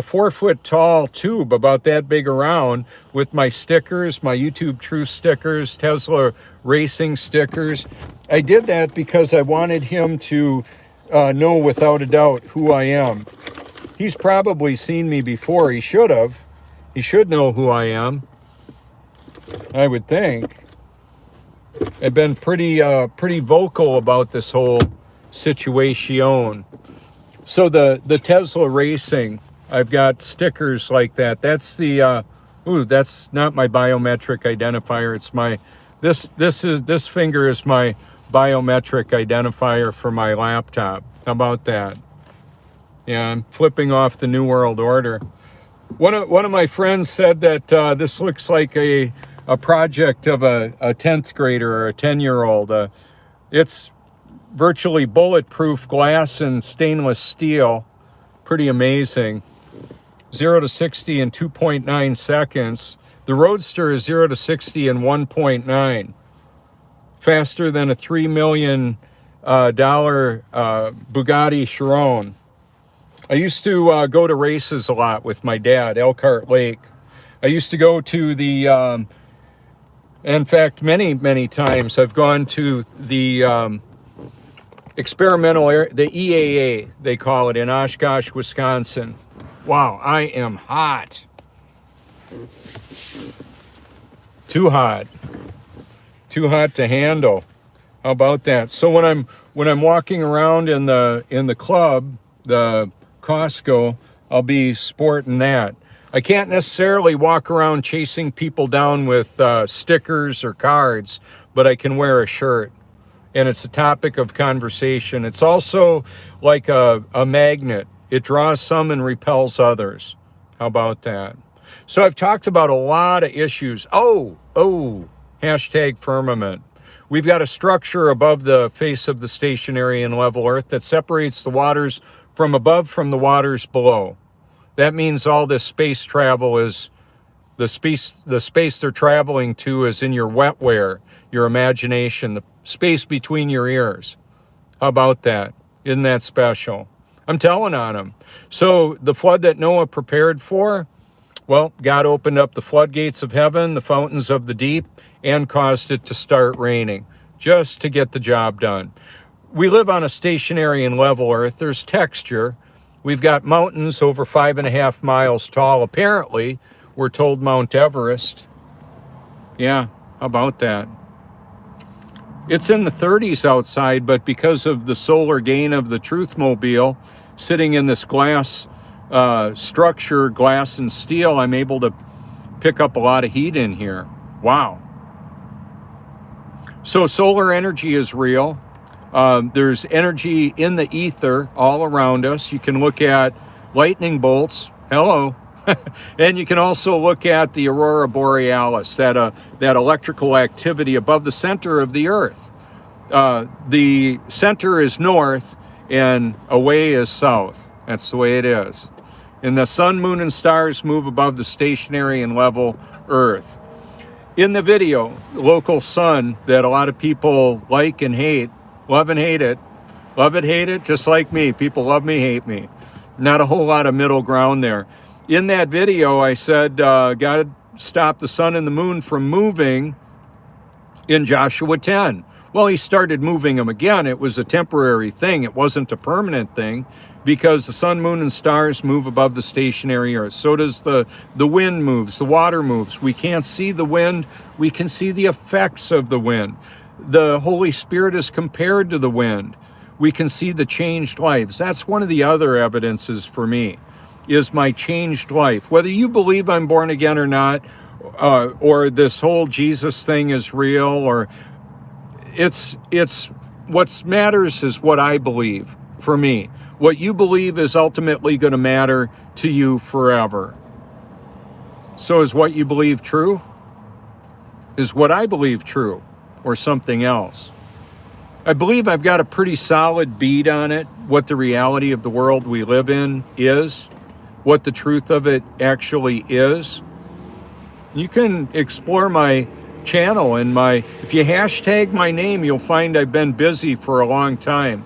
4 foot tall tube about that big around with my stickers, my YouTube Truth stickers, Tesla racing stickers. I did that because I wanted him to know without a doubt who I am. He's probably seen me before. He should have. He should know who I am, I would think. I've been pretty vocal about this whole situation. So the Tesla racing, I've got stickers like that. That's the that's not my biometric identifier. It's my this finger is my biometric identifier for my laptop. How about that? Yeah, I'm flipping off the New World Order. One of my friends said that this looks like a project of a 10th grader or a 10-year-old. It's virtually bulletproof glass and stainless steel. Pretty amazing. 0 to 60 in 2.9 seconds. The Roadster is 0 to 60 in 1.9. Faster than a $3 million Bugatti Chiron. I used to go to races a lot with my dad, Elkhart Lake. I used to go to the, in fact, many times I've gone to the experimental air, the EAA, they call it, in Oshkosh, Wisconsin. Wow, I am hot. Too hot. Too hot to handle. How about that? So when I'm walking around in the club, the Costco, I'll be sporting that. I can't necessarily walk around chasing people down with stickers or cards, but I can wear a shirt. And it's a topic of conversation. It's also like a magnet. It draws some and repels others. How about that? So I've talked about a lot of issues. Hashtag firmament. We've got a structure above the face of the stationary and level Earth that separates the waters from above from the waters below. That means all this space travel is, the space they're traveling to is in your wetware, your imagination, the space between your ears. How about that? Isn't that special? I'm telling on them. So the flood that Noah prepared for, well, God opened up the floodgates of heaven, the fountains of the deep, and caused it to start raining, just to get the job done. We live on a stationary and level Earth. There's texture. We've got mountains over 5.5 miles tall. Apparently, we're told Mount Everest. Yeah, how about that? It's in the 30s outside, but because of the solar gain of the Truthmobile, sitting in this glass structure, glass and steel, I'm able to pick up a lot of heat in here. Wow. So solar energy is real. There's energy in the ether all around us. You can look at lightning bolts. Hello. And you can also look at the aurora borealis, that electrical activity above the center of the Earth. The center is north and away is south. That's the way it is. And the sun, moon, and stars move above the stationary and level Earth. In the video, local Sun that a lot of people like and hate, love and hate it, just like me. People love me, hate me. Not a whole lot of middle ground there. In that video, I said, God stopped the sun and the moon from moving in Joshua 10. Well, he started moving them again. It was a temporary thing. It wasn't a permanent thing because the sun, moon, and stars move above the stationary earth. So does the wind moves, the water moves. We can't see the wind. We can see the effects of the wind. The Holy Spirit is compared to the wind. We can see the changed lives. That's one of the other evidences for me, is my changed life. Whether you believe I'm born again or not, or this whole Jesus thing is real, or it's what matters is what I believe for me. What you believe is ultimately going to matter to you forever. So is what you believe true? Is what I believe true, or something else? I believe I've got a pretty solid bead on it, what the reality of the world we live in is, what the truth of it actually is. You can explore my channel and if you hashtag my name, you'll find I've been busy for a long time.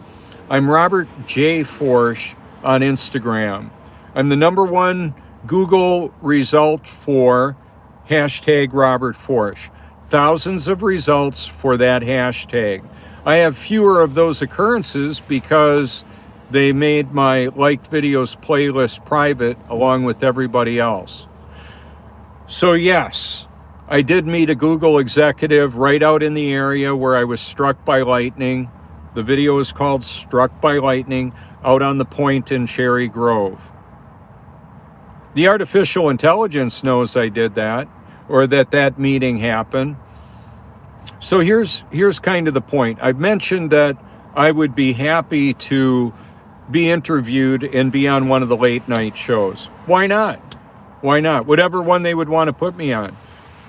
I'm Robert J. Forsch on Instagram. I'm the #1 Google result for hashtag Robert Forsch. Thousands of results for that hashtag. I have fewer of those occurrences because they made my liked videos playlist private along with everybody else. So yes, I did meet a Google executive right out in the area where I was struck by lightning. The video is called Struck by Lightning, out on the point in Cherry Grove. The artificial intelligence knows I did that, or that meeting happened. So here's kind of the point. I've mentioned that I would be happy to be interviewed and be on one of the late night shows. Why not? Why not? Whatever one they would want to put me on.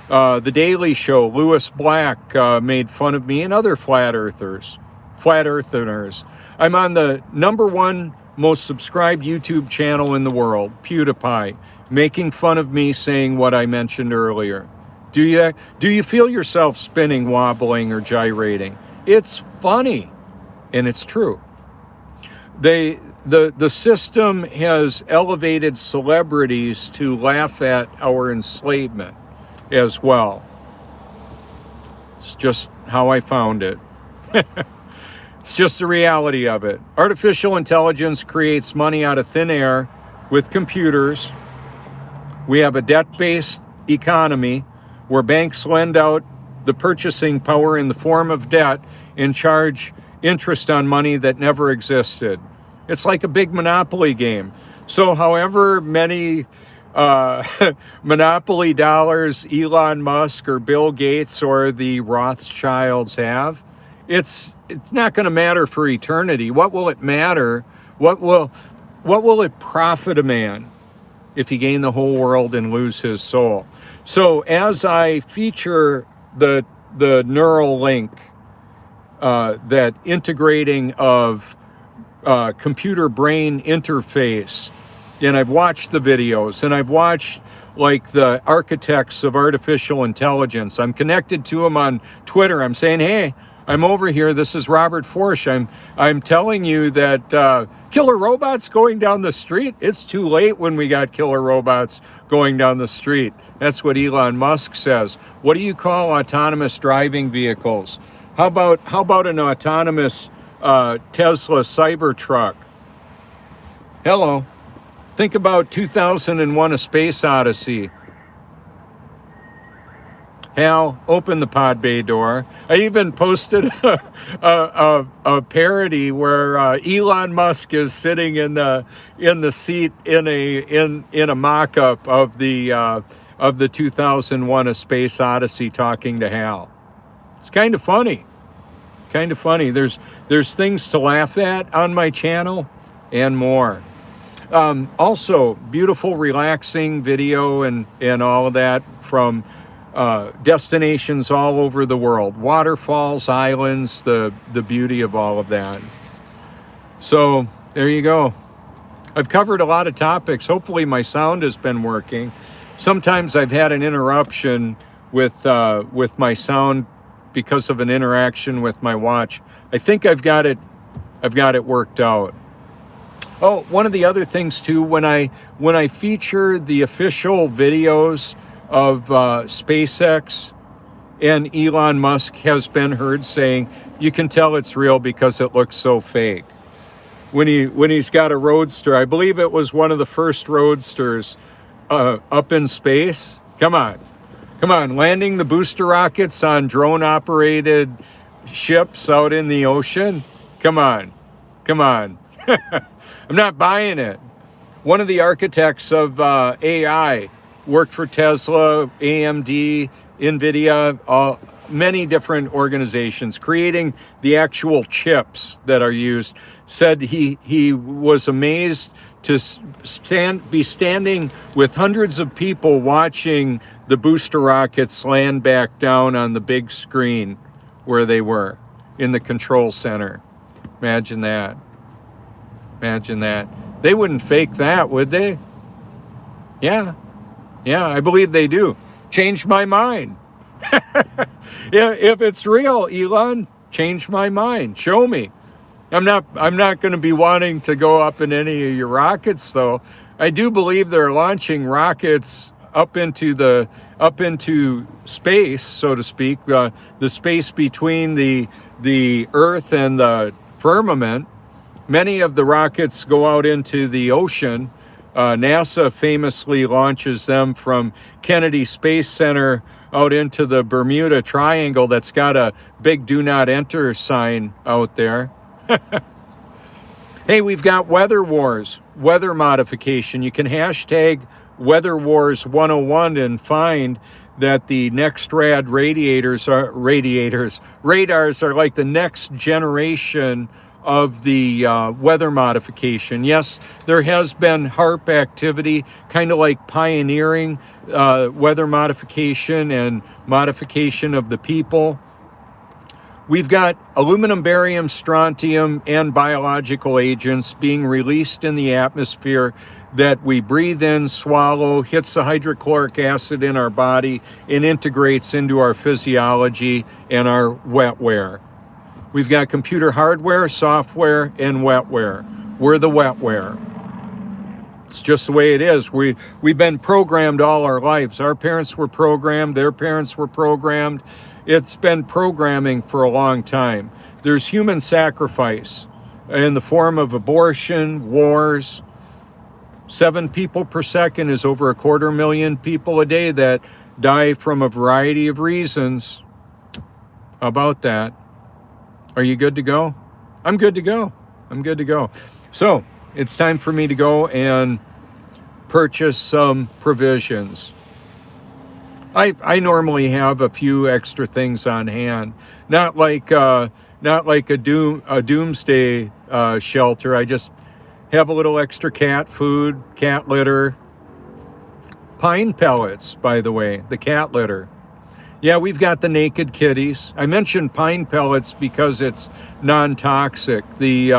The Daily Show, Lewis Black made fun of me and other flat earthers. I'm on the #1 most subscribed YouTube channel in the world, PewDiePie, making fun of me saying what I mentioned earlier. Do you feel yourself spinning, wobbling, or gyrating? It's funny, and it's true. The system has elevated celebrities to laugh at our enslavement as well. It's just how I found it. It's just the reality of it. Artificial intelligence creates money out of thin air with computers. We have a debt-based economy where banks lend out the purchasing power in the form of debt and charge interest on money that never existed. It's like a big monopoly game. So however many monopoly dollars Elon Musk or Bill Gates or the Rothschilds have, it's not going to matter for eternity. What will it matter? What will it profit a man if he gain the whole world and lose his soul? So as I feature the neural link, that integrating of computer brain interface, and I've watched the videos, and I've watched like the architects of artificial intelligence. I'm connected to them on Twitter. I'm saying, hey, I'm over here. This is Robert Forsch. I'm telling you that killer robots going down the street. It's too late when we got killer robots going down the street. That's what Elon Musk says. What do you call autonomous driving vehicles? How about an autonomous Tesla Cybertruck? Hello. Think about 2001: A Space Odyssey. Hal, open the pod bay door. I even posted a parody where Elon Musk is sitting in the seat in a mock-up of the 2001: A Space Odyssey, talking to Hal. It's kind of funny. There's things to laugh at on my channel and more. Also, beautiful, relaxing video and all of that from destinations all over the world. Waterfalls, islands, the beauty of all of that. So there you go. I've covered a lot of topics. Hopefully my sound has been working. Sometimes I've had an interruption with my sound because of an interaction with my watch. I think I've got it worked out. Oh, one of the other things too, when I feature the official videos of SpaceX, and Elon Musk has been heard saying, you can tell it's real because it looks so fake. When he's got a roadster, I believe it was one of the first roadsters up in space. Come on, landing the booster rockets on drone-operated ships out in the ocean. Come on. I'm not buying it. One of the architects of AI worked for Tesla, AMD, NVIDIA, many different organizations, creating the actual chips that are used. Said he was amazed to be standing with hundreds of people watching the booster rockets land back down on the big screen where they were in the control center. Imagine that. They wouldn't fake that, would they? Yeah, I believe they do. Changed my mind. If it's real, Elon, change my mind. Show me. I'm not going to be wanting to go up in any of your rockets, though. I do believe they're launching rockets up into space, so to speak, the space between the Earth and the firmament. Many of the rockets go out into the ocean. NASA famously launches them from Kennedy Space Center out into the Bermuda Triangle that's got a big do not enter sign out there. Hey, we've got Weather Wars, weather modification. You can hashtag Weather Wars 101 and find that the NextRad radars are like the next generation of the weather modification. Yes, there has been HARP activity, kind of like pioneering weather modification and modification of the people. We've got aluminum, barium, strontium, and biological agents being released in the atmosphere that we breathe in, swallow, hits the hydrochloric acid in our body, and integrates into our physiology and our wetware. We've got computer hardware, software, and wetware. We're the wetware. It's just the way it is. We've been programmed all our lives. Our parents were programmed. Their parents were programmed. It's been programming for a long time. There's human sacrifice in the form of abortion, wars. 7 people per second is over 250,000 people a day that die from a variety of reasons. How about that? Are you good to go? I'm good to go. So it's time for me to go and purchase some provisions. I normally have a few extra things on hand, not like a doomsday shelter. I just have a little extra cat food, cat litter, pine pellets, by the way, the cat litter. Yeah, we've got the naked kitties. I mentioned pine pellets because it's non-toxic. The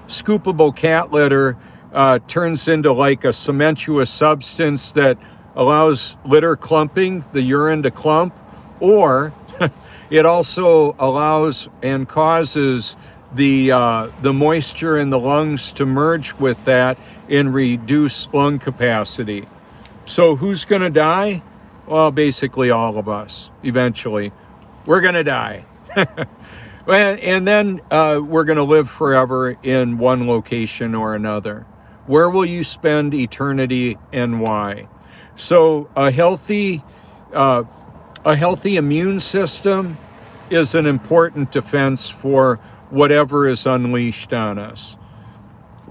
scoopable cat litter turns into like a cementous substance that allows litter clumping, the urine to clump, or it also allows and causes the moisture in the lungs to merge with that and reduce lung capacity. So who's going to die? Well, basically all of us, eventually. We're going to die. And then we're going to live forever in one location or another. Where will you spend eternity and why? So a healthy immune system is an important defense for whatever is unleashed on us.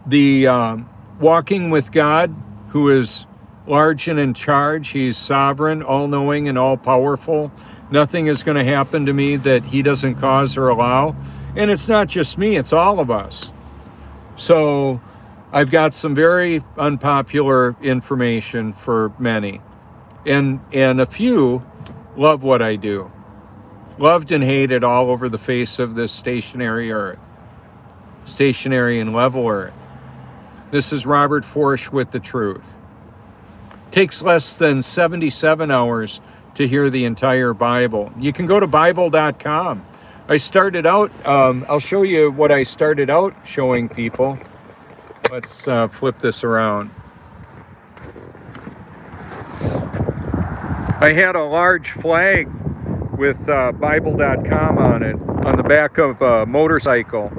The walking with God, who is large and in charge, he's sovereign, all-knowing, and all-powerful. Nothing is going to happen to me that he doesn't cause or allow. And it's not just me, it's all of us. So I've got some very unpopular information for many. And a few love what I do. Loved and hated all over the face of this stationary earth. Stationary and level earth. This is Robert Forsch with the truth. Takes less than 77 hours to hear the entire Bible. You can go to Bible.com. I started out, I'll show you what I started out showing people. Let's flip this around. I had a large flag with Bible.com on it on the back of a motorcycle.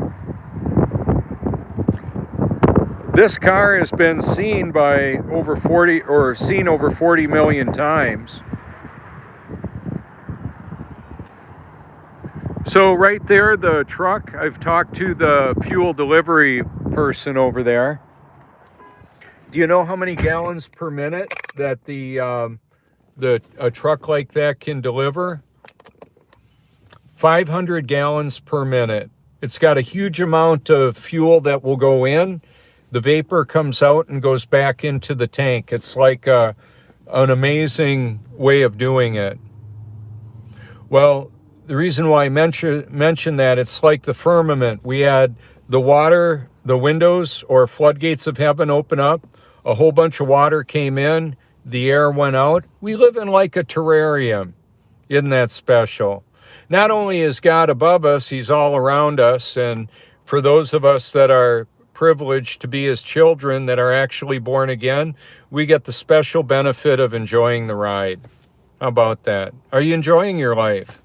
This car has been seen by over 40 million times. So right there, the truck, I've talked to the fuel delivery person over there. Do you know how many gallons per minute that a truck like that can deliver? 500 gallons per minute. It's got a huge amount of fuel that will go in. The vapor comes out and goes back into the tank. It's like an amazing way of doing it. Well, the reason why I mention that, it's like the firmament. We had the water, the windows or floodgates of heaven open up. A whole bunch of water came in. The air went out. We live in like a terrarium. Isn't that special? Not only is God above us, he's all around us. And for those of us that are privileged to be his children, that are actually born again, we get the special benefit of enjoying the ride. How about that? Are you enjoying your life?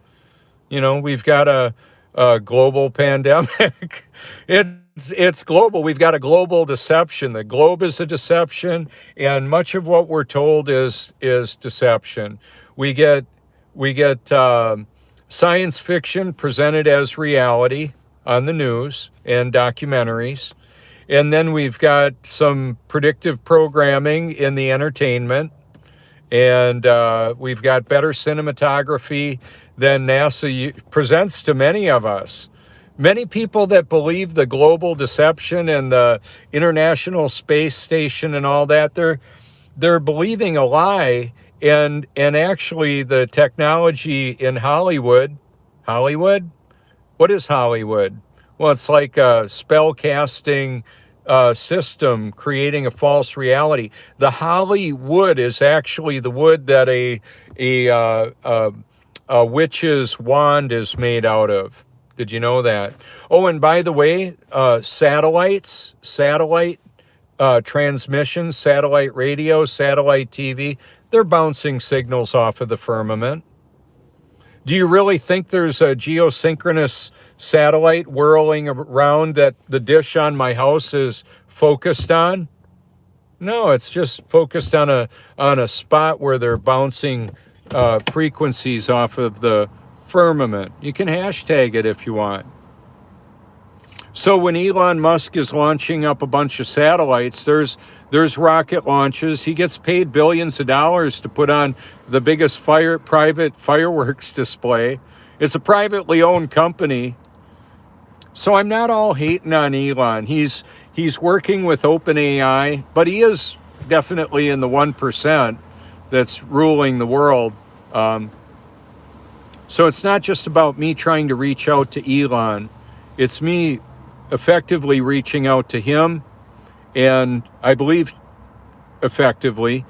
You know, we've got a global pandemic. It's global. We've got a global deception. The globe is a deception, and much of what we're told is deception. We get science fiction presented as reality on the news and documentaries. And then we've got some predictive programming in the entertainment. And we've got better cinematography than NASA presents to many of us. Many people that believe the global deception and the International Space Station and all that, they're believing a lie. And actually the technology in Hollywood, what is Hollywood? Well, it's like a spell casting system creating a false reality. The Hollywood is actually the wood that a witch's wand is made out of. Did you know that? Oh, and by the way, satellite transmissions, satellite radio, satellite TV, they're bouncing signals off of the firmament. Do you really think there's a geosynchronous satellite whirling around that the dish on my house is focused on? No, it's just focused on a spot where they're bouncing frequencies off of the firmament. You can hashtag it if you want. So when Elon Musk is launching up a bunch of satellites, there's rocket launches. He gets paid billions of dollars to put on the biggest private fireworks display. It's a privately owned company. So I'm not all hating on Elon. He's working with OpenAI, but he is definitely in the 1% that's ruling the world. So it's not just about me trying to reach out to Elon. It's me effectively reaching out to him, and I believe effectively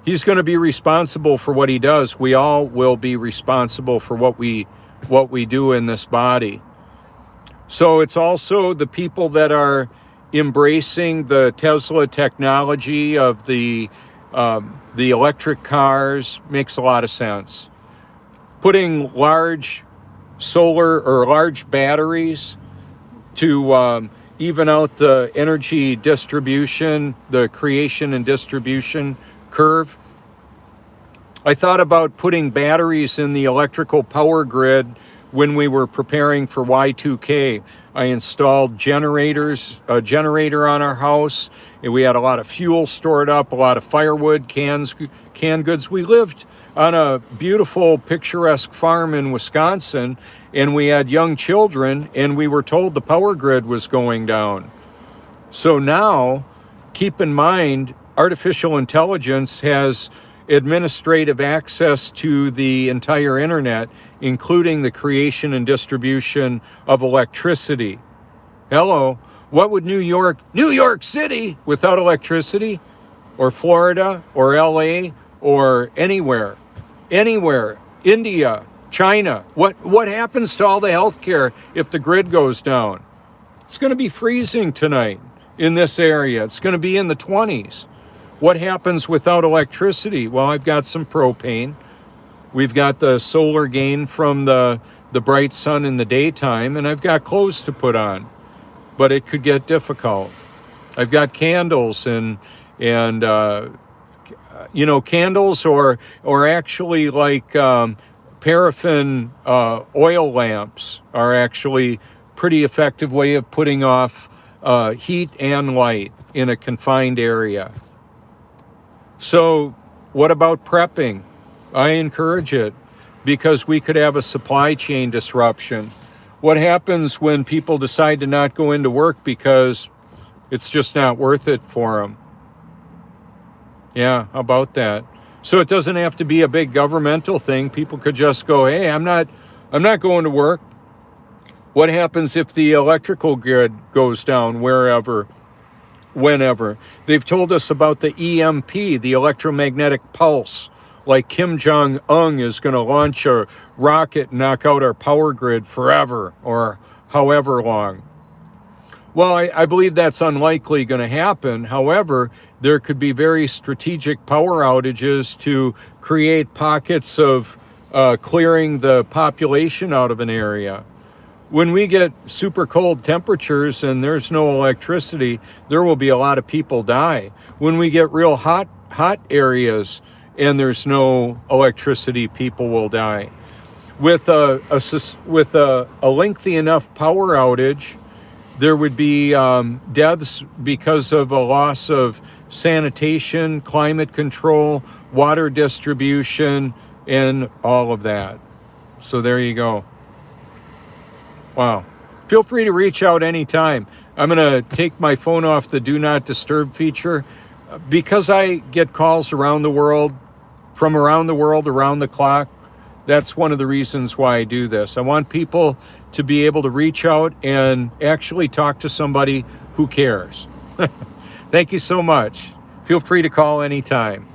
he's going to be responsible for what he does. We all will be responsible for what we do in this body. So it's also the people that are embracing the Tesla technology of the electric cars. Makes a lot of sense. Putting large solar or large batteries to even out the energy distribution, the creation and distribution curve. I thought about putting batteries in the electrical power grid when we were preparing for Y2K. I installed a generator on our house, and we had a lot of fuel stored up, a lot of firewood, canned goods. We lived on a beautiful, picturesque farm in Wisconsin, and we had young children, and we were told the power grid was going down. So now, keep in mind, artificial intelligence has administrative access to the entire internet, including the creation and distribution of electricity. Hello, what would New York City without electricity, or Florida, or LA, or anywhere? anywhere, India, China. What happens to all the healthcare if the grid goes down? It's going to be freezing tonight in this area. It's going to be in the 20s. What happens without electricity? Well, I've got some propane. We've got the solar gain from the bright sun in the daytime, and I've got clothes to put on. But it could get difficult. I've got candles and candles or actually like paraffin oil lamps are actually pretty effective way of putting off heat and light in a confined area. So what about prepping? I encourage it because we could have a supply chain disruption. What happens when people decide to not go into work because it's just not worth it for them? Yeah, how about that? So it doesn't have to be a big governmental thing. People could just go, hey, I'm not going to work. What happens if the electrical grid goes down wherever, whenever? They've told us about the EMP, the electromagnetic pulse. Like Kim Jong-un is going to launch a rocket and knock out our power grid forever or however long. Well, I believe that's unlikely going to happen. However, there could be very strategic power outages to create pockets of clearing the population out of an area. When we get super cold temperatures and there's no electricity, there will be a lot of people die. When we get real hot areas and there's no electricity, people will die. With a lengthy enough power outage, there would be deaths because of a loss of sanitation, climate control, water distribution, and all of that. So there you go. Wow. Feel free to reach out anytime. I'm going to take my phone off the Do Not Disturb feature because I get calls around the world, around the clock. That's one of the reasons why I do this. I want people to be able to reach out and actually talk to somebody who cares. Thank you so much. Feel free to call anytime.